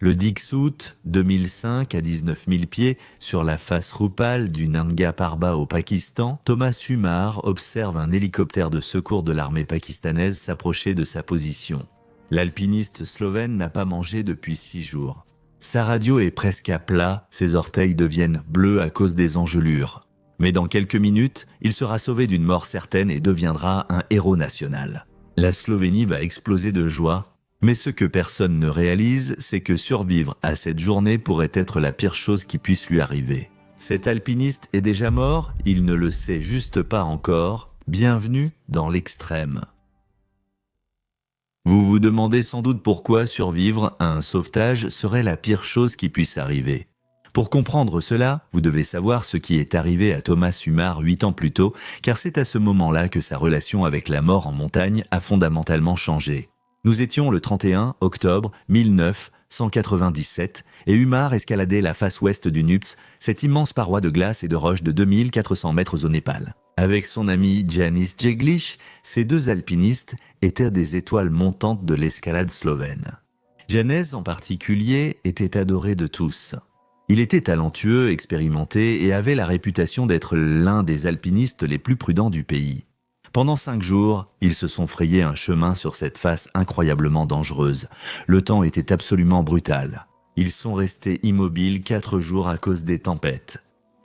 Le 10 août 2005, à 19 000 pieds, sur la face Rupal du Nanga Parbat au Pakistan, Thomas Umar observe un hélicoptère de secours de l'armée pakistanaise s'approcher de sa position. L'alpiniste slovène n'a pas mangé depuis 6 jours. Sa radio est presque à plat, ses orteils deviennent bleus à cause des engelures. Mais dans quelques minutes, il sera sauvé d'une mort certaine et deviendra un héros national. La Slovénie va exploser de joie, mais ce que personne ne réalise, c'est que survivre à cette journée pourrait être la pire chose qui puisse lui arriver. Cet alpiniste est déjà mort, il ne le sait juste pas encore. Bienvenue dans l'extrême. Vous vous demandez sans doute pourquoi survivre à un sauvetage serait la pire chose qui puisse arriver. Pour comprendre cela, vous devez savoir ce qui est arrivé à Thomas Umar 8 ans plus tôt, car c'est à ce moment-là que sa relation avec la mort en montagne a fondamentalement changé. Nous étions le 31 octobre 1997 et Umar escaladait la face ouest du Nupt, cette immense paroi de glace et de roches de 2400 mètres au Népal. Avec son ami Janis Jeglic, ces deux alpinistes étaient des étoiles montantes de l'escalade slovène. Janez en particulier était adoré de tous. Il était talentueux, expérimenté et avait la réputation d'être l'un des alpinistes les plus prudents du pays. Pendant 5 jours, ils se sont frayé un chemin sur cette face incroyablement dangereuse. Le temps était absolument brutal. Ils sont restés immobiles 4 jours à cause des tempêtes.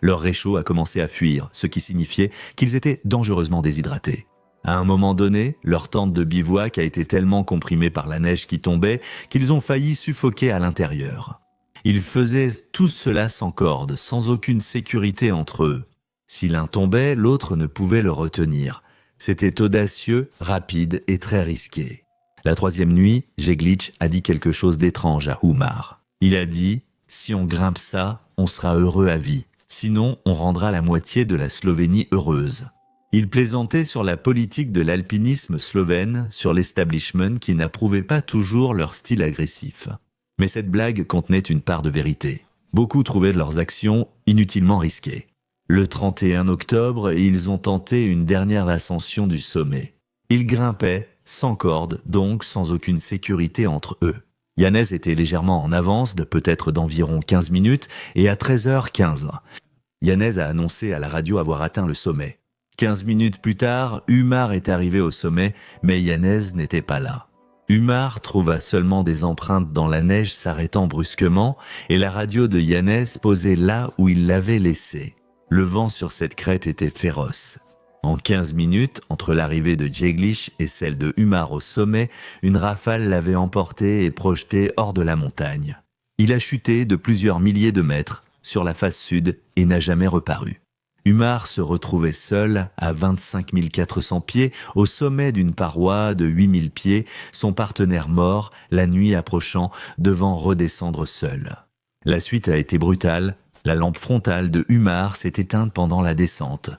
Leur réchaud a commencé à fuir, ce qui signifiait qu'ils étaient dangereusement déshydratés. À un moment donné, leur tente de bivouac a été tellement comprimée par la neige qui tombait qu'ils ont failli suffoquer à l'intérieur. Ils faisaient tout cela sans corde, sans aucune sécurité entre eux. Si l'un tombait, l'autre ne pouvait le retenir. C'était audacieux, rapide et très risqué. La 3e nuit, Jeglic a dit quelque chose d'étrange à Umar. Il a dit « Si on grimpe ça, on sera heureux à vie. Sinon, on rendra la moitié de la Slovénie heureuse. » Il plaisantait sur la politique de l'alpinisme slovène, sur l'establishment qui n'approuvait pas toujours leur style agressif. Mais cette blague contenait une part de vérité. Beaucoup trouvaient leurs actions inutilement risquées. Le 31 octobre, ils ont tenté une dernière ascension du sommet. Ils grimpaient, sans corde, donc sans aucune sécurité entre eux. Janez était légèrement en avance de peut-être d'environ 15 minutes et à 13h15. Janez a annoncé à la radio avoir atteint le sommet. 15 minutes plus tard, Umar est arrivé au sommet, mais Janez n'était pas là. Umar trouva seulement des empreintes dans la neige s'arrêtant brusquement et la radio de Janez posée là où il l'avait laissée. Le vent sur cette crête était féroce. En 15 minutes, entre l'arrivée de Jeglic et celle de Umar au sommet, une rafale l'avait emporté et projeté hors de la montagne. Il a chuté de plusieurs milliers de mètres sur la face sud et n'a jamais reparu. Umar se retrouvait seul à 25 400 pieds au sommet d'une paroi de 8 000 pieds, son partenaire mort, la nuit approchant, devant redescendre seul. La suite a été brutale. La lampe frontale de Umar s'est éteinte pendant la descente.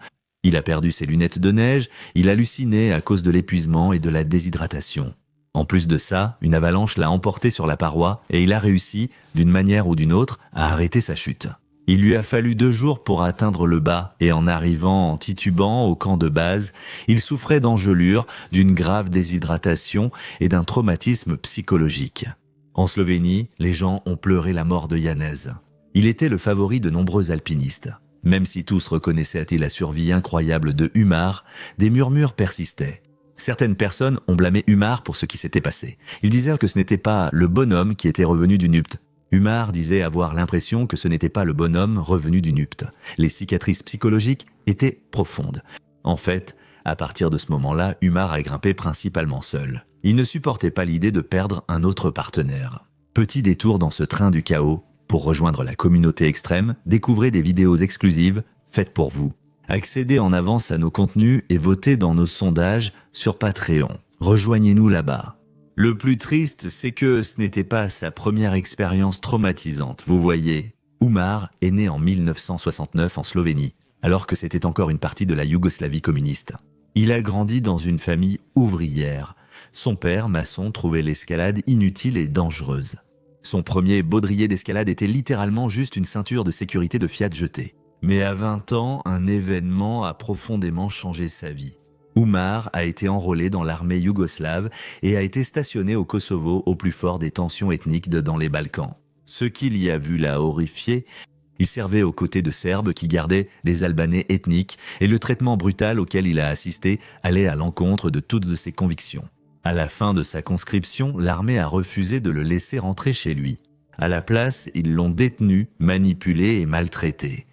Il a perdu ses lunettes de neige, il hallucinait à cause de l'épuisement et de la déshydratation. En plus de ça, une avalanche l'a emporté sur la paroi et il a réussi, d'une manière ou d'une autre, à arrêter sa chute. Il lui a fallu 2 jours pour atteindre le bas et en arrivant en titubant au camp de base, il souffrait d'engelures, d'une grave déshydratation et d'un traumatisme psychologique. En Slovénie, les gens ont pleuré la mort de Janez. Il était le favori de nombreux alpinistes. Même si tous reconnaissaient la survie incroyable de Umar, des murmures persistaient. Certaines personnes ont blâmé Umar pour ce qui s'était passé. Ils disaient que ce n'était pas le bonhomme qui était revenu du Nupt. Umar disait avoir l'impression que ce n'était pas le bonhomme revenu du Nupt. Les cicatrices psychologiques étaient profondes. En fait, à partir de ce moment-là, Umar a grimpé principalement seul. Il ne supportait pas l'idée de perdre un autre partenaire. Petit détour dans ce train du chaos. Pour rejoindre la communauté extrême, découvrez des vidéos exclusives faites pour vous. Accédez en avance à nos contenus et votez dans nos sondages sur Patreon. Rejoignez-nous là-bas. Le plus triste, c'est que ce n'était pas sa première expérience traumatisante. Vous voyez, Umar est né en 1969 en Slovénie, alors que c'était encore une partie de la Yougoslavie communiste. Il a grandi dans une famille ouvrière. Son père, maçon, trouvait l'escalade inutile et dangereuse. Son premier baudrier d'escalade était littéralement juste une ceinture de sécurité de Fiat jetée. Mais à 20 ans, un événement a profondément changé sa vie. Umar a été enrôlé dans l'armée yougoslave et a été stationné au Kosovo au plus fort des tensions ethniques dans les Balkans. Ce qu'il y a vu l'a horrifié. Il servait aux côtés de Serbes qui gardaient des Albanais ethniques et le traitement brutal auquel il a assisté allait à l'encontre de toutes ses convictions. À la fin de sa conscription, l'armée a refusé de le laisser rentrer chez lui. À la place, ils l'ont détenu, manipulé et maltraité.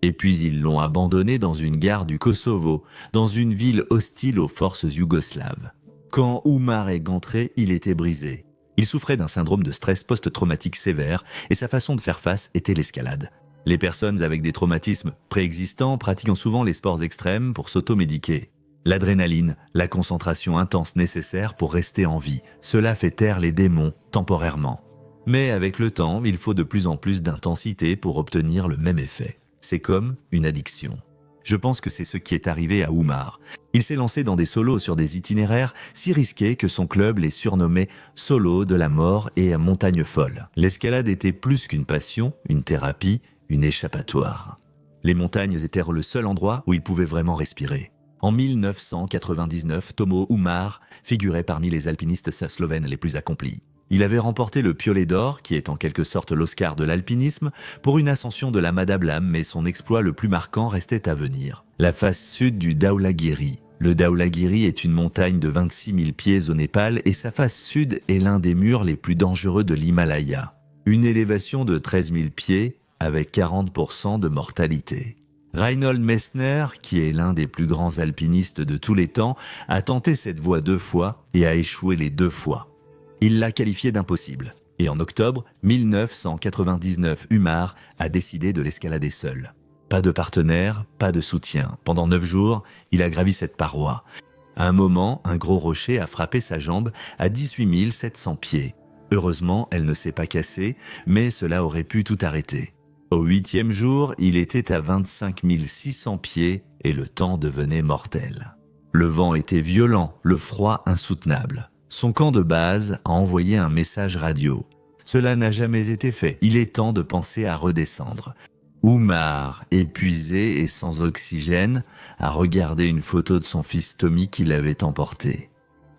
Et puis ils l'ont abandonné dans une gare du Kosovo, dans une ville hostile aux forces yougoslaves. Quand Umar est entré, il était brisé. Il souffrait d'un syndrome de stress post-traumatique sévère et sa façon de faire face était l'escalade. Les personnes avec des traumatismes préexistants pratiquent souvent les sports extrêmes pour s'automédiquer. L'adrénaline, la concentration intense nécessaire pour rester en vie, cela fait taire les démons temporairement. Mais avec le temps, il faut de plus en plus d'intensité pour obtenir le même effet. C'est comme une addiction. Je pense que c'est ce qui est arrivé à Umar. Il s'est lancé dans des solos sur des itinéraires si risqués que son club les surnommait « Solo de la mort » et « Montagne folle ». L'escalade était plus qu'une passion, une thérapie, une échappatoire. Les montagnes étaient le seul endroit où il pouvait vraiment respirer. En 1999, Tomo Umar figurait parmi les alpinistes slovènes les plus accomplis. Il avait remporté le Piolet d'or, qui est en quelque sorte l'Oscar de l'alpinisme, pour une ascension de la Madablam, mais son exploit le plus marquant restait à venir. La face sud du Dhaulagiri. Le Dhaulagiri est une montagne de 26 000 pieds au Népal et sa face sud est l'un des murs les plus dangereux de l'Himalaya. Une élévation de 13 000 pieds avec 40% de mortalité. Reinhold Messner, qui est l'un des plus grands alpinistes de tous les temps, a tenté cette voie 2 fois et a échoué les 2 fois. Il l'a qualifié d'impossible. Et en octobre 1999, Umar a décidé de l'escalader seul. Pas de partenaire, pas de soutien. Pendant 9 jours, il a gravi cette paroi. À un moment, un gros rocher a frappé sa jambe à 18 700 pieds. Heureusement, elle ne s'est pas cassée, mais cela aurait pu tout arrêter. Au 8e jour, il était à 25 600 pieds et le temps devenait mortel. Le vent était violent, le froid insoutenable. Son camp de base a envoyé un message radio. Cela n'a jamais été fait. Il est temps de penser à redescendre. Umar, épuisé et sans oxygène, a regardé une photo de son fils Tommy qui l'avait emporté.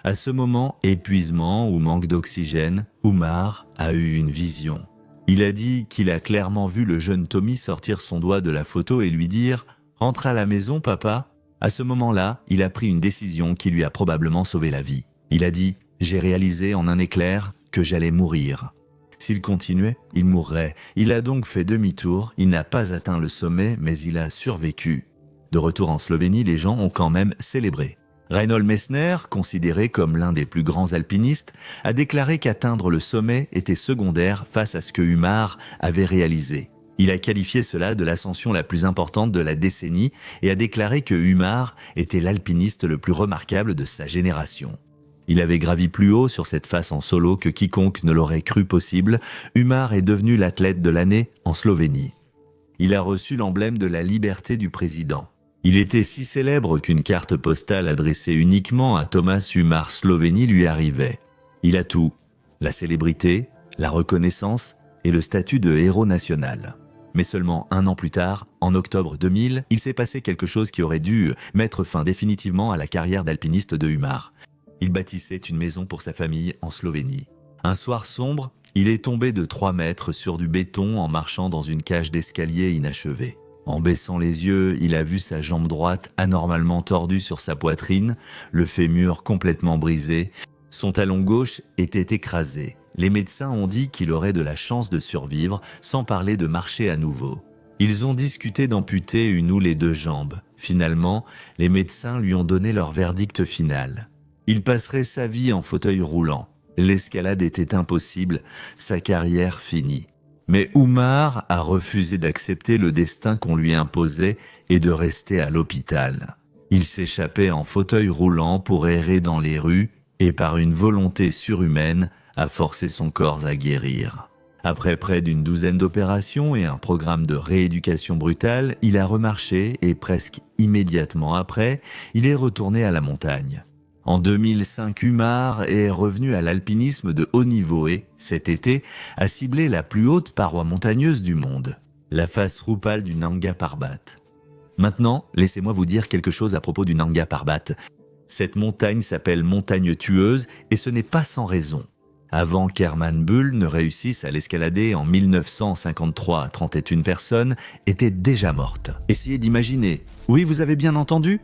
À ce moment, épuisement ou manque d'oxygène, Umar a eu une vision. Il a dit qu'il a clairement vu le jeune Tommy sortir son doigt de la photo et lui dire « Rentre à la maison, papa ». À ce moment-là, il a pris une décision qui lui a probablement sauvé la vie. Il a dit « J'ai réalisé en un éclair que j'allais mourir ». S'il continuait, il mourrait. Il a donc fait demi-tour, il n'a pas atteint le sommet, mais il a survécu. De retour en Slovénie, les gens ont quand même célébré. Reinhold Messner, considéré comme l'un des plus grands alpinistes, a déclaré qu'atteindre le sommet était secondaire face à ce que Umar avait réalisé. Il a qualifié cela de l'ascension la plus importante de la décennie et a déclaré que Umar était l'alpiniste le plus remarquable de sa génération. Il avait gravi plus haut sur cette face en solo que quiconque ne l'aurait cru possible. Umar est devenu l'athlète de l'année en Slovénie. Il a reçu l'emblème de la liberté du président. Il était si célèbre qu'une carte postale adressée uniquement à Thomas Umar Slovénie lui arrivait. Il a tout, la célébrité, la reconnaissance et le statut de héros national. Mais seulement un an plus tard, en octobre 2000, il s'est passé quelque chose qui aurait dû mettre fin définitivement à la carrière d'alpiniste de Umar. Il bâtissait une maison pour sa famille en Slovénie. Un soir sombre, il est tombé de 3 mètres sur du béton en marchant dans une cage d'escalier inachevée. En baissant les yeux, il a vu sa jambe droite anormalement tordue sur sa poitrine, le fémur complètement brisé. Son talon gauche était écrasé. Les médecins ont dit qu'il aurait de la chance de survivre, sans parler de marcher à nouveau. Ils ont discuté d'amputer une ou les 2 jambes. Finalement, les médecins lui ont donné leur verdict final. Il passerait sa vie en fauteuil roulant. L'escalade était impossible, sa carrière finie. Mais Umar a refusé d'accepter le destin qu'on lui imposait et de rester à l'hôpital. Il s'échappait en fauteuil roulant pour errer dans les rues et par une volonté surhumaine a forcé son corps à guérir. Après près d'une douzaine d'opérations et un programme de rééducation brutale, il a remarché et presque immédiatement après, il est retourné à la montagne. En 2005, Umar est revenu à l'alpinisme de haut niveau et, cet été, a ciblé la plus haute paroi montagneuse du monde, la face Rupal du Nanga Parbat. Maintenant, laissez-moi vous dire quelque chose à propos du Nanga Parbat. Cette montagne s'appelle montagne tueuse et ce n'est pas sans raison. Avant qu'Hermann Bull ne réussisse à l'escalader en 1953, 31 personnes étaient déjà mortes. Essayez d'imaginer. Oui, vous avez bien entendu ?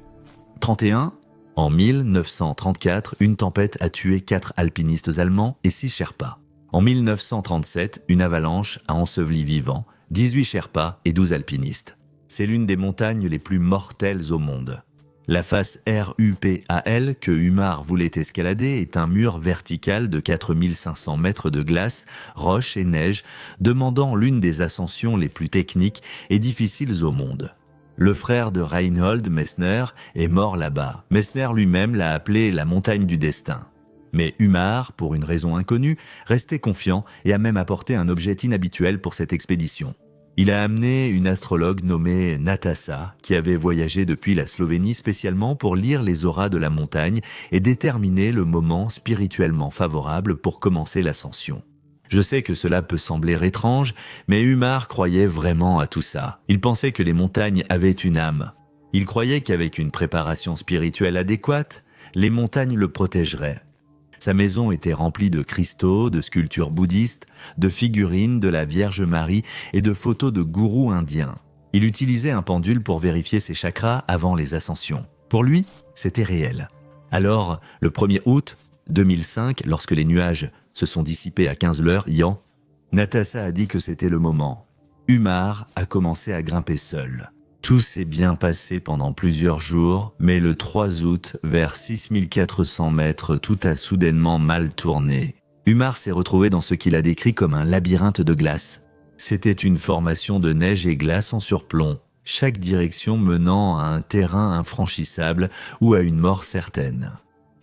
31. En 1934, une tempête a tué 4 alpinistes allemands et 6 Sherpas. En 1937, une avalanche a enseveli vivants 18 Sherpas et 12 alpinistes. C'est l'une des montagnes les plus mortelles au monde. La face RUPAL que Umar voulait escalader est un mur vertical de 4500 mètres de glace, roche et neige, demandant l'une des ascensions les plus techniques et difficiles au monde. Le frère de Reinhold Messner est mort là-bas. Messner lui-même l'a appelé la montagne du destin. Mais Umar, pour une raison inconnue, restait confiant et a même apporté un objet inhabituel pour cette expédition. Il a amené une astrologue nommée Nataša, qui avait voyagé depuis la Slovénie spécialement pour lire les auras de la montagne et déterminer le moment spirituellement favorable pour commencer l'ascension. Je sais que cela peut sembler étrange, mais Umar croyait vraiment à tout ça. Il pensait que les montagnes avaient une âme. Il croyait qu'avec une préparation spirituelle adéquate, les montagnes le protégeraient. Sa maison était remplie de cristaux, de sculptures bouddhistes, de figurines de la Vierge Marie et de photos de gourous indiens. Il utilisait un pendule pour vérifier ses chakras avant les ascensions. Pour lui, c'était réel. Alors, le 1er août 2005, lorsque les nuages se sont dissipés à 15h, Nataša a dit que c'était le moment. Umar a commencé à grimper seul. Tout s'est bien passé pendant plusieurs jours, mais le 3 août, vers 6400 mètres, tout a soudainement mal tourné. Umar s'est retrouvé dans ce qu'il a décrit comme un labyrinthe de glace. C'était une formation de neige et glace en surplomb, chaque direction menant à un terrain infranchissable ou à une mort certaine.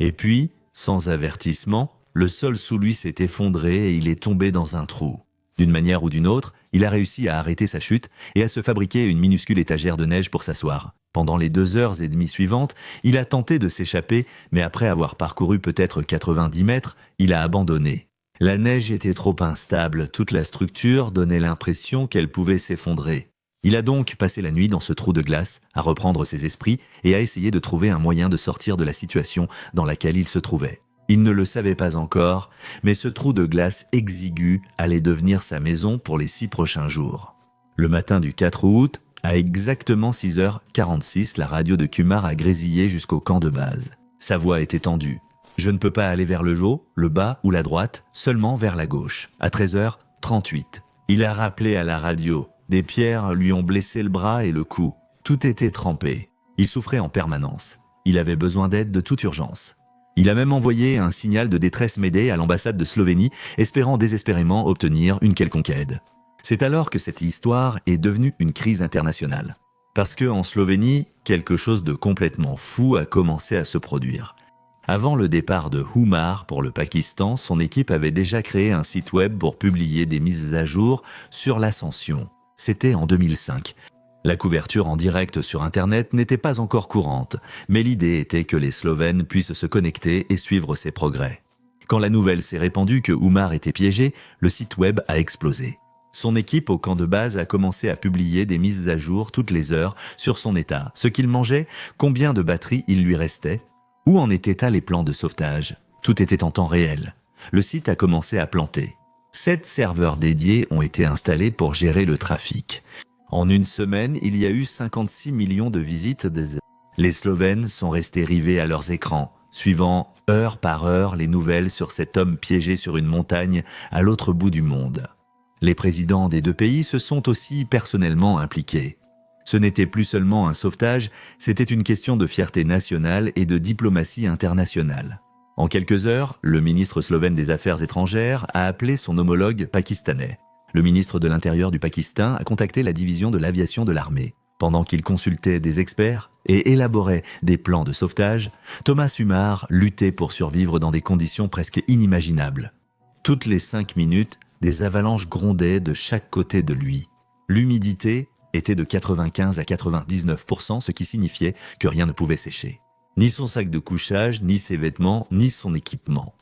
Et puis, sans avertissement, le sol sous lui s'est effondré et il est tombé dans un trou. D'une manière ou d'une autre, il a réussi à arrêter sa chute et à se fabriquer une minuscule étagère de neige pour s'asseoir. Pendant les 2h30 suivantes, il a tenté de s'échapper, mais après avoir parcouru peut-être 90 mètres, il a abandonné. La neige était trop instable, toute la structure donnait l'impression qu'elle pouvait s'effondrer. Il a donc passé la nuit dans ce trou de glace, à reprendre ses esprits et à essayer de trouver un moyen de sortir de la situation dans laquelle il se trouvait. Il ne le savait pas encore, mais ce trou de glace exigu allait devenir sa maison pour les 6 prochains jours. Le matin du 4 août, à exactement 6h46, la radio de Kumar a grésillé jusqu'au camp de base. Sa voix était tendue. « Je ne peux pas aller vers le haut, le bas ou la droite, seulement vers la gauche. » À 13h38, il a rappelé à la radio. Des pierres lui ont blessé le bras et le cou. Tout était trempé. Il souffrait en permanence. Il avait besoin d'aide de toute urgence. Il a même envoyé un signal de détresse Mayday à l'ambassade de Slovénie, espérant désespérément obtenir une quelconque aide. C'est alors que cette histoire est devenue une crise internationale. Parce qu'en Slovénie, quelque chose de complètement fou a commencé à se produire. Avant le départ de Umar pour le Pakistan, son équipe avait déjà créé un site web pour publier des mises à jour sur l'ascension. C'était en 2005. La couverture en direct sur Internet n'était pas encore courante, mais l'idée était que les Slovènes puissent se connecter et suivre ses progrès. Quand la nouvelle s'est répandue que Umar était piégé, le site web a explosé. Son équipe au camp de base a commencé à publier des mises à jour toutes les heures sur son état, ce qu'il mangeait, combien de batteries il lui restait, où en étaient les plans de sauvetage. Tout était en temps réel. Le site a commencé à planter. 7 serveurs dédiés ont été installés pour gérer le trafic. En une semaine, il y a eu 56 millions de visites. Les Slovènes sont restés rivés à leurs écrans, suivant heure par heure les nouvelles sur cet homme piégé sur une montagne à l'autre bout du monde. Les présidents des 2 pays se sont aussi personnellement impliqués. Ce n'était plus seulement un sauvetage, c'était une question de fierté nationale et de diplomatie internationale. En quelques heures, le ministre slovène des Affaires étrangères a appelé son homologue pakistanais. Le ministre de l'Intérieur du Pakistan a contacté la division de l'aviation de l'armée. Pendant qu'il consultait des experts et élaborait des plans de sauvetage, Thomas Umar luttait pour survivre dans des conditions presque inimaginables. Toutes les 5 minutes, des avalanches grondaient de chaque côté de lui. L'humidité était de 95 à 99%, ce qui signifiait que rien ne pouvait sécher. Ni son sac de couchage, ni ses vêtements, ni son équipement.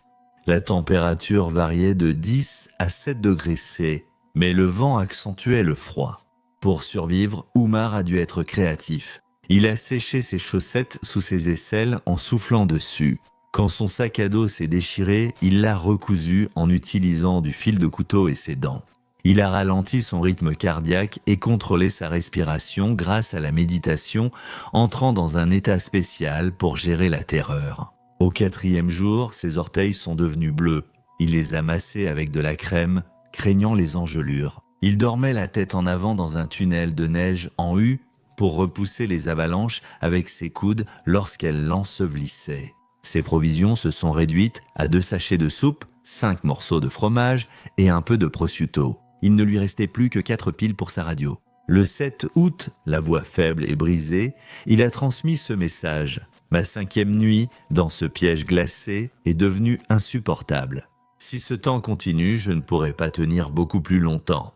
La température variait de 10 à 7 degrés C, mais le vent accentuait le froid. Pour survivre, Umar a dû être créatif. Il a séché ses chaussettes sous ses aisselles en soufflant dessus. Quand son sac à dos s'est déchiré, il l'a recousu en utilisant du fil de couteau et ses dents. Il a ralenti son rythme cardiaque et contrôlé sa respiration grâce à la méditation, entrant dans un état spécial pour gérer la terreur. Au 4e jour, ses orteils sont devenus bleus. Il les a massés avec de la crème, craignant les engelures. Il dormait la tête en avant dans un tunnel de neige en U pour repousser les avalanches avec ses coudes lorsqu'elles l'ensevelissaient. Ses provisions se sont réduites à 2 sachets de soupe, 5 morceaux de fromage et un peu de prosciutto. Il ne lui restait plus que 4 piles pour sa radio. Le 7 août, la voix faible et brisée, il a transmis ce message. Ma 5e nuit, dans ce piège glacé, est devenue insupportable. Si ce temps continue, je ne pourrai pas tenir beaucoup plus longtemps.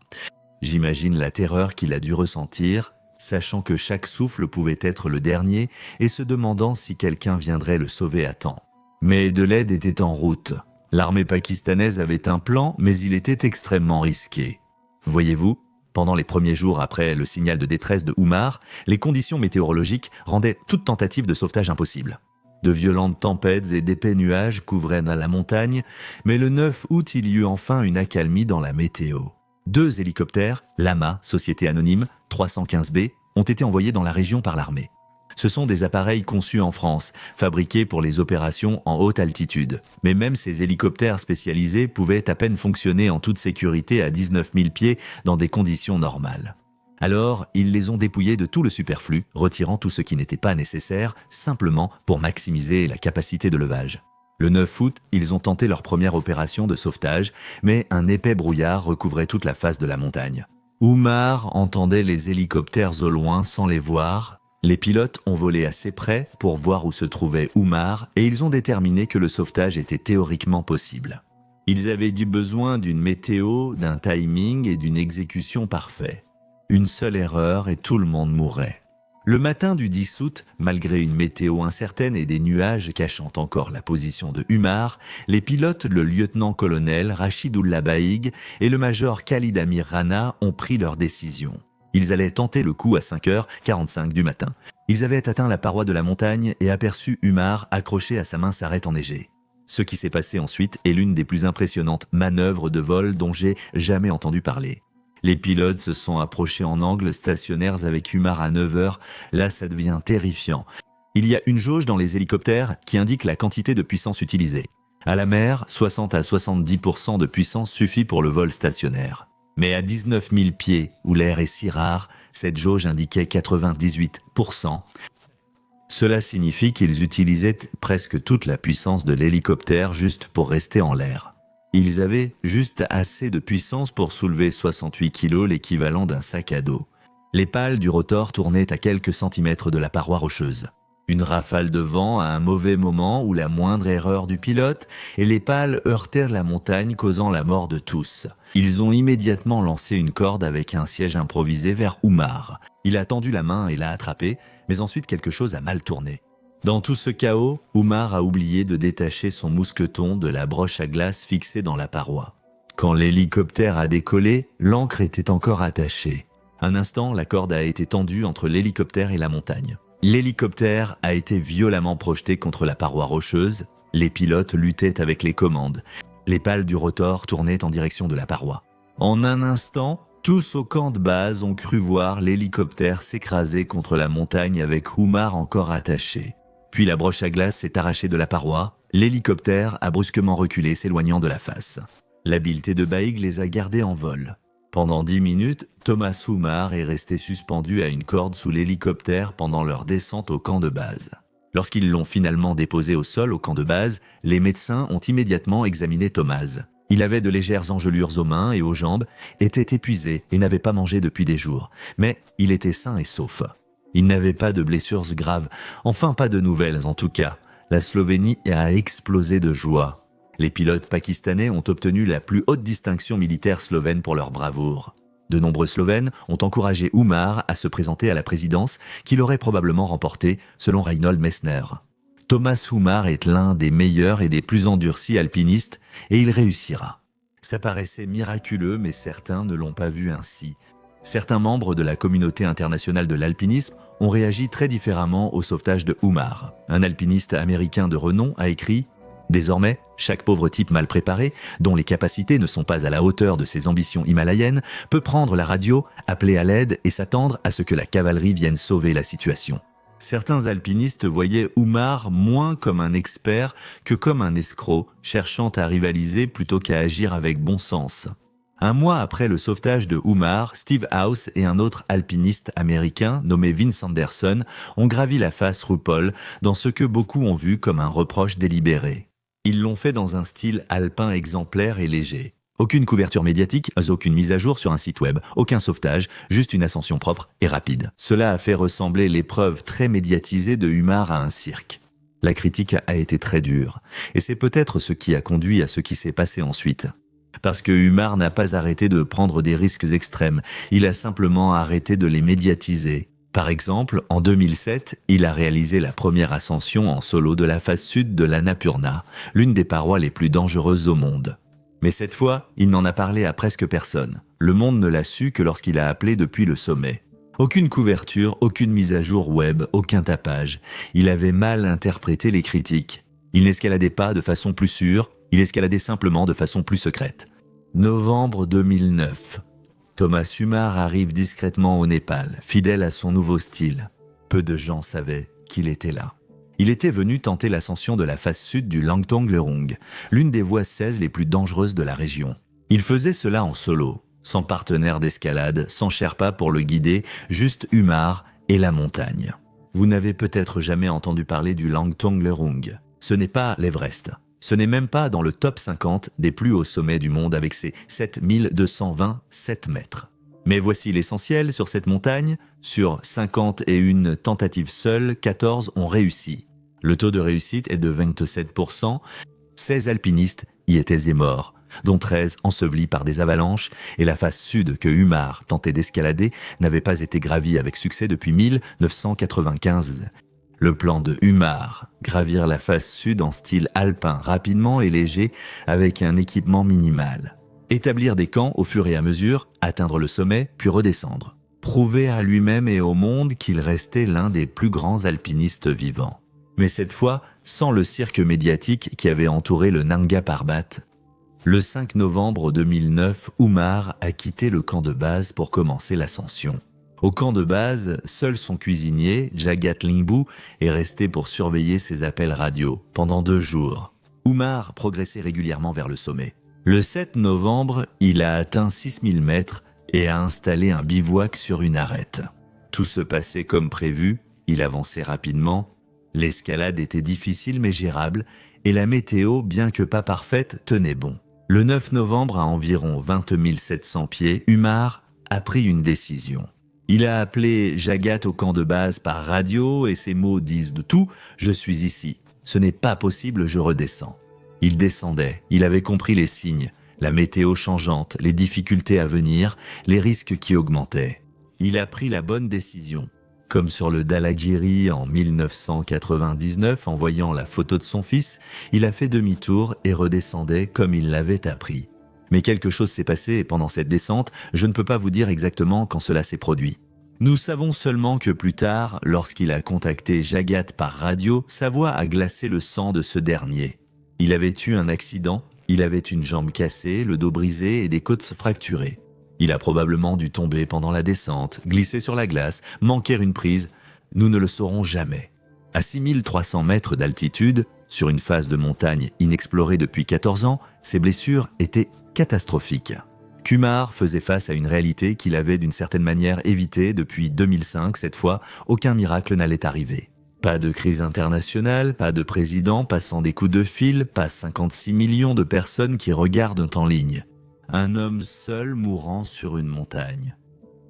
J'imagine la terreur qu'il a dû ressentir, sachant que chaque souffle pouvait être le dernier et se demandant si quelqu'un viendrait le sauver à temps. Mais de l'aide était en route. L'armée pakistanaise avait un plan, mais il était extrêmement risqué. Voyez-vous, pendant les premiers jours après le signal de détresse de Oumar, les conditions météorologiques rendaient toute tentative de sauvetage impossible. De violentes tempêtes et d'épais nuages couvraient la montagne, mais le 9 août, il y eut enfin une accalmie dans la météo. 2 hélicoptères, Lama, société anonyme, 315B, ont été envoyés dans la région par l'armée. Ce sont des appareils conçus en France, fabriqués pour les opérations en haute altitude. Mais même ces hélicoptères spécialisés pouvaient à peine fonctionner en toute sécurité à 19 000 pieds dans des conditions normales. Alors, ils les ont dépouillés de tout le superflu, retirant tout ce qui n'était pas nécessaire, simplement pour maximiser la capacité de levage. Le 9 août, ils ont tenté leur première opération de sauvetage, mais un épais brouillard recouvrait toute la face de la montagne. Oumar entendait les hélicoptères au loin sans les voir. Les pilotes ont volé assez près pour voir où se trouvait Oumar et ils ont déterminé que le sauvetage était théoriquement possible. Ils avaient du besoin d'une météo, d'un timing et d'une exécution parfaits. Une seule erreur et tout le monde mourrait. Le matin du 10 août, malgré une météo incertaine et des nuages cachant encore la position de Oumar, les pilotes, le lieutenant-colonel Rachidullah Baig et le major Khalid Amir Rana ont pris leur décision. Ils allaient tenter le coup à 5h45 du matin. Ils avaient atteint la paroi de la montagne et aperçu Oumar accroché à sa mince arête enneigée. Ce qui s'est passé ensuite est l'une des plus impressionnantes manœuvres de vol dont j'ai jamais entendu parler. Les pilotes se sont approchés en angle stationnaires avec Oumar à 9h. Là, ça devient terrifiant. Il y a une jauge dans les hélicoptères qui indique la quantité de puissance utilisée. À la mer, 60 à 70% de puissance suffit pour le vol stationnaire. Mais à 19 000 pieds, où l'air est si rare, cette jauge indiquait 98%. Cela signifie qu'ils utilisaient presque toute la puissance de l'hélicoptère juste pour rester en l'air. Ils avaient juste assez de puissance pour soulever 68 kg, l'équivalent d'un sac à dos. Les pales du rotor tournaient à quelques centimètres de la paroi rocheuse. Une rafale de vent à un mauvais moment ou la moindre erreur du pilote, et les pales heurtèrent la montagne, causant la mort de tous. Ils ont immédiatement lancé une corde avec un siège improvisé vers Oumar. Il a tendu la main et l'a attrapé, mais ensuite quelque chose a mal tourné. Dans tout ce chaos, Oumar a oublié de détacher son mousqueton de la broche à glace fixée dans la paroi. Quand l'hélicoptère a décollé, l'ancre était encore attachée. Un instant, la corde a été tendue entre l'hélicoptère et la montagne. L'hélicoptère a été violemment projeté contre la paroi rocheuse. Les pilotes luttaient avec les commandes. Les pales du rotor tournaient en direction de la paroi. En un instant, tous au camp de base ont cru voir l'hélicoptère s'écraser contre la montagne avec Oumar encore attaché. Puis la broche à glace s'est arrachée de la paroi. L'hélicoptère a brusquement reculé, s'éloignant de la face. L'habileté de Baig les a gardés en vol. Pendant 10 minutes, Thomas Oumar est resté suspendu à une corde sous l'hélicoptère pendant leur descente au camp de base. Lorsqu'ils l'ont finalement déposé au sol au camp de base, les médecins ont immédiatement examiné Thomas. Il avait de légères engelures aux mains et aux jambes, était épuisé et n'avait pas mangé depuis des jours. Mais il était sain et sauf. Il n'avait pas de blessures graves, enfin pas de nouvelles en tout cas. La Slovénie a explosé de joie. Les pilotes pakistanais ont obtenu la plus haute distinction militaire slovène pour leur bravoure. De nombreux Slovènes ont encouragé Oumar à se présenter à la présidence, qu'il aurait probablement remportée, selon Reinhold Messner. Thomas Oumar est l'un des meilleurs et des plus endurcis alpinistes, et il réussira. Ça paraissait miraculeux, mais certains ne l'ont pas vu ainsi. Certains membres de la communauté internationale de l'alpinisme ont réagi très différemment au sauvetage de Oumar. Un alpiniste américain de renom a écrit Désormais, chaque pauvre type mal préparé, dont les capacités ne sont pas à la hauteur de ses ambitions himalayennes, peut prendre la radio, appeler à l'aide et s'attendre à ce que la cavalerie vienne sauver la situation. Certains alpinistes voyaient Umar moins comme un expert que comme un escroc, cherchant à rivaliser plutôt qu'à agir avec bon sens. Un mois après le sauvetage de Umar, Steve House et un autre alpiniste américain nommé Vince Anderson ont gravi la face RuPaul dans ce que beaucoup ont vu comme un reproche délibéré. Ils l'ont fait dans un style alpin exemplaire et léger. Aucune couverture médiatique, aucune mise à jour sur un site web, aucun sauvetage, juste une ascension propre et rapide. Cela a fait ressembler l'épreuve très médiatisée de Umar à un cirque. La critique a été très dure, et c'est peut-être ce qui a conduit à ce qui s'est passé ensuite. Parce que Umar n'a pas arrêté de prendre des risques extrêmes, il a simplement arrêté de les médiatiser. Par exemple, en 2007, il a réalisé la première ascension en solo de la face sud de l'Annapurna, l'une des parois les plus dangereuses au monde. Mais cette fois, il n'en a parlé à presque personne. Le monde ne l'a su que lorsqu'il a appelé depuis le sommet. Aucune couverture, aucune mise à jour web, aucun tapage. Il avait mal interprété les critiques. Il n'escaladait pas de façon plus sûre, il escaladait simplement de façon plus secrète. Novembre 2009. Thomas Umar arrive discrètement au Népal, fidèle à son nouveau style. Peu de gens savaient qu'il était là. Il était venu tenter l'ascension de la face sud du Langtong Lerung, l'une des voies 16 les plus dangereuses de la région. Il faisait cela en solo, sans partenaire d'escalade, sans Sherpa pour le guider, juste Umar et la montagne. Vous n'avez peut-être jamais entendu parler du Langtong Lerung. Ce n'est pas l'Everest. Ce n'est même pas dans le top 50 des plus hauts sommets du monde avec ses 7227 mètres. Mais voici l'essentiel sur cette montagne. Sur 51 tentatives seules, 14 ont réussi. Le taux de réussite est de 27%. 16 alpinistes y étaient morts, dont 13 ensevelis par des avalanches, et la face sud que Umar tentait d'escalader n'avait pas été gravie avec succès depuis 1995. Le plan de Umar, gravir la face sud en style alpin rapidement et léger avec un équipement minimal. Établir des camps au fur et à mesure, atteindre le sommet puis redescendre. Prouver à lui-même et au monde qu'il restait l'un des plus grands alpinistes vivants. Mais cette fois, sans le cirque médiatique qui avait entouré le Nanga Parbat. Le 5 novembre 2009, Umar a quitté le camp de base pour commencer l'ascension. Au camp de base, seul son cuisinier, Jagat Limbu, est resté pour surveiller ses appels radio pendant 2 jours. Umar progressait régulièrement vers le sommet. Le 7 novembre, il a atteint 6000 mètres et a installé un bivouac sur une arête. Tout se passait comme prévu, il avançait rapidement. L'escalade était difficile mais gérable et la météo, bien que pas parfaite, tenait bon. Le 9 novembre, à environ 20 700 pieds, Umar a pris une décision. Il a appelé Jagat au camp de base par radio et ses mots disent de tout « Je suis ici. Ce n'est pas possible, je redescends ». Il descendait, il avait compris les signes, la météo changeante, les difficultés à venir, les risques qui augmentaient. Il a pris la bonne décision. Comme sur le Dhaulagiri en 1999, en voyant la photo de son fils, il a fait demi-tour et redescendait comme il l'avait appris. Mais quelque chose s'est passé pendant cette descente, je ne peux pas vous dire exactement quand cela s'est produit. Nous savons seulement que plus tard, lorsqu'il a contacté Jagat par radio, sa voix a glacé le sang de ce dernier. Il avait eu un accident, il avait une jambe cassée, le dos brisé et des côtes fracturées. Il a probablement dû tomber pendant la descente, glisser sur la glace, manquer une prise. Nous ne le saurons jamais. À 6300 mètres d'altitude, sur une face de montagne inexplorée depuis 14 ans, ses blessures étaient catastrophiques. Umar faisait face à une réalité qu'il avait d'une certaine manière évitée depuis 2005. Cette fois, aucun miracle n'allait arriver. Pas de crise internationale, pas de président passant des coups de fil, pas 56 millions de personnes qui regardent en ligne. Un homme seul mourant sur une montagne.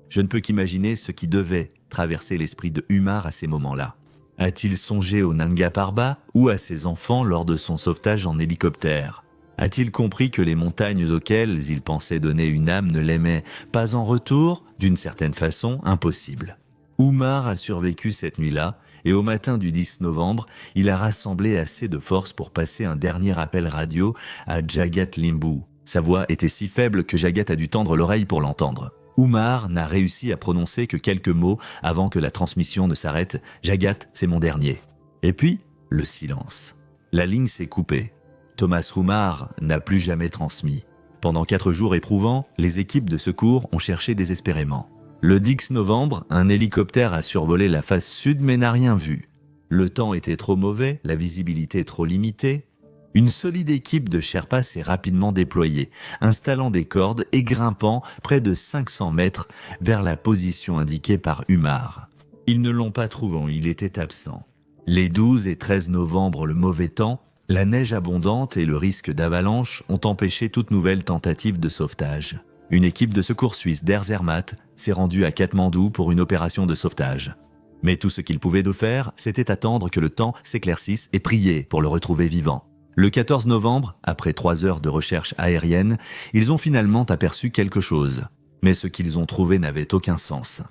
Je ne peux qu'imaginer ce qui devait traverser l'esprit de Umar à ces moments-là. A-t-il songé au Nanga Parbat ou à ses enfants lors de son sauvetage en hélicoptère? A-t-il compris que les montagnes auxquelles il pensait donner une âme ne l'aimaient pas en retour, d'une certaine façon, impossible? Umar a survécu cette nuit-là, et au matin du 10 novembre, il a rassemblé assez de force pour passer un dernier appel radio à Jagat Limbu. Sa voix était si faible que Jagat a dû tendre l'oreille pour l'entendre. Umar n'a réussi à prononcer que quelques mots avant que la transmission ne s'arrête. « Jagat, c'est mon dernier ». Et puis, le silence. La ligne s'est coupée. Thomas Umar n'a plus jamais transmis. Pendant 4 jours éprouvants, les équipes de secours ont cherché désespérément. Le 10 novembre, un hélicoptère a survolé la face sud mais n'a rien vu. Le temps était trop mauvais, la visibilité trop limitée. Une solide équipe de Sherpas s'est rapidement déployée, installant des cordes et grimpant près de 500 mètres vers la position indiquée par Umar. Ils ne l'ont pas trouvé, il était absent. Les 12 et 13 novembre, le mauvais temps, la neige abondante et le risque d'avalanche ont empêché toute nouvelle tentative de sauvetage. Une équipe de secours suisse d'Air Zermatt s'est rendue à Katmandou pour une opération de sauvetage. Mais tout ce qu'ils pouvaient faire, c'était attendre que le temps s'éclaircisse et prier pour le retrouver vivant. Le 14 novembre, après 3 heures de recherche aérienne, ils ont finalement aperçu quelque chose. Mais ce qu'ils ont trouvé n'avait aucun sens.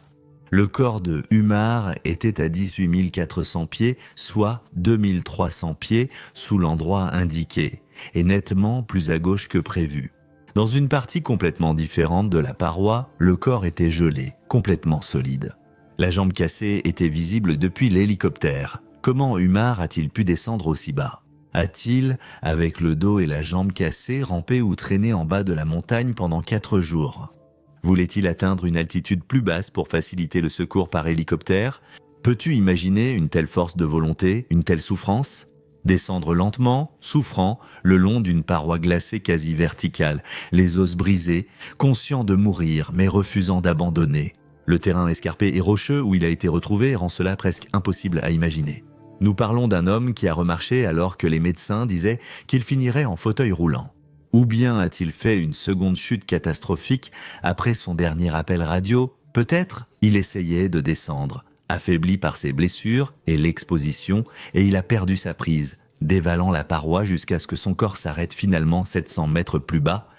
Le corps de Umar était à 18 400 pieds, soit 2300 pieds sous l'endroit indiqué, et nettement plus à gauche que prévu. Dans une partie complètement différente de la paroi, le corps était gelé, complètement solide. La jambe cassée était visible depuis l'hélicoptère. Comment Umar a-t-il pu descendre aussi bas ? A-t-il, avec le dos et la jambe cassée, rampé ou traîné en bas de la montagne pendant 4 jours ? Voulait-il atteindre une altitude plus basse pour faciliter le secours par hélicoptère ? Peux-tu imaginer une telle force de volonté, une telle souffrance ? Descendre lentement, souffrant, le long d'une paroi glacée quasi verticale, les os brisés, conscient de mourir mais refusant d'abandonner. Le terrain escarpé et rocheux où il a été retrouvé rend cela presque impossible à imaginer. Nous parlons d'un homme qui a remarché alors que les médecins disaient qu'il finirait en fauteuil roulant. Ou bien a-t-il fait une seconde chute catastrophique après son dernier appel radio ? Peut-être il essayait de descendre, affaibli par ses blessures et l'exposition, et il a perdu sa prise, dévalant la paroi jusqu'à ce que son corps s'arrête finalement 700 mètres plus bas.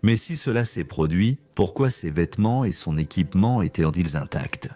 Mais si cela s'est produit, pourquoi ses vêtements et son équipement étaient-ils intacts ?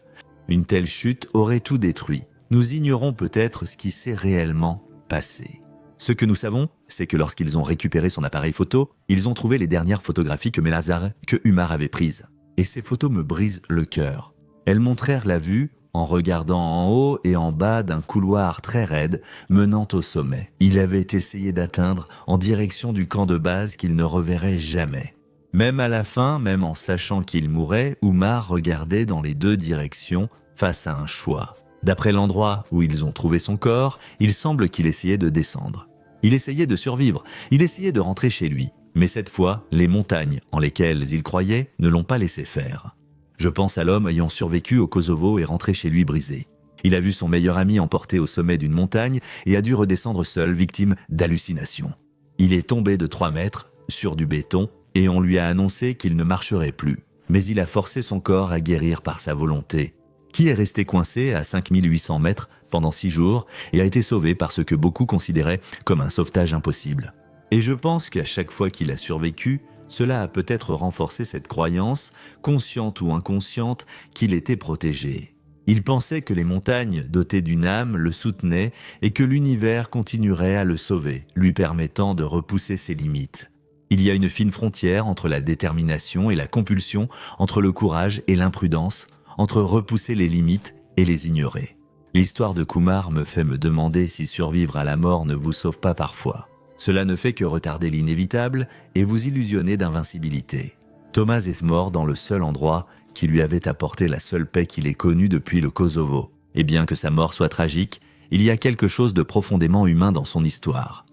Une telle chute aurait tout détruit. Nous ignorons peut-être ce qui s'est réellement passé. Ce que nous savons, c'est que lorsqu'ils ont récupéré son appareil photo, ils ont trouvé les dernières photographies que Umar avait prises. Et ces photos me brisent le cœur. Elles montrèrent la vue en regardant en haut et en bas d'un couloir très raide menant au sommet. Il avait essayé d'atteindre en direction du camp de base qu'il ne reverrait jamais. Même à la fin, même en sachant qu'il mourrait, Umar regardait dans les 2 directions face à un choix. D'après l'endroit où ils ont trouvé son corps, il semble qu'il essayait de descendre. Il essayait de survivre, il essayait de rentrer chez lui. Mais cette fois, les montagnes en lesquelles il croyait ne l'ont pas laissé faire. Je pense à l'homme ayant survécu au Kosovo et rentré chez lui brisé. Il a vu son meilleur ami emporté au sommet d'une montagne et a dû redescendre seul, victime d'hallucinations. Il est tombé de 3 mètres sur du béton et on lui a annoncé qu'il ne marcherait plus. Mais il a forcé son corps à guérir par sa volonté. Qui est resté coincé à 5800 mètres pendant 6 jours et a été sauvé par ce que beaucoup considéraient comme un sauvetage impossible. Et je pense qu'à chaque fois qu'il a survécu, cela a peut-être renforcé cette croyance, consciente ou inconsciente, qu'il était protégé. Il pensait que les montagnes dotées d'une âme le soutenaient et que l'univers continuerait à le sauver, lui permettant de repousser ses limites. Il y a une fine frontière entre la détermination et la compulsion, entre le courage et l'imprudence, entre repousser les limites et les ignorer. L'histoire de Umar me fait me demander si survivre à la mort ne vous sauve pas parfois. Cela ne fait que retarder l'inévitable et vous illusionner d'invincibilité. Thomas est mort dans le seul endroit qui lui avait apporté la seule paix qu'il ait connue depuis le Kosovo. Et bien que sa mort soit tragique, il y a quelque chose de profondément humain dans son histoire.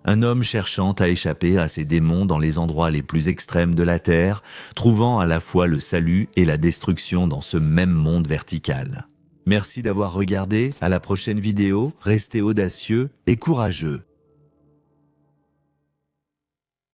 Un homme cherchant à échapper à ses démons dans les endroits les plus extrêmes de la Terre, trouvant à la fois le salut et la destruction dans ce même monde vertical. Merci d'avoir regardé, à la prochaine vidéo, restez audacieux et courageux.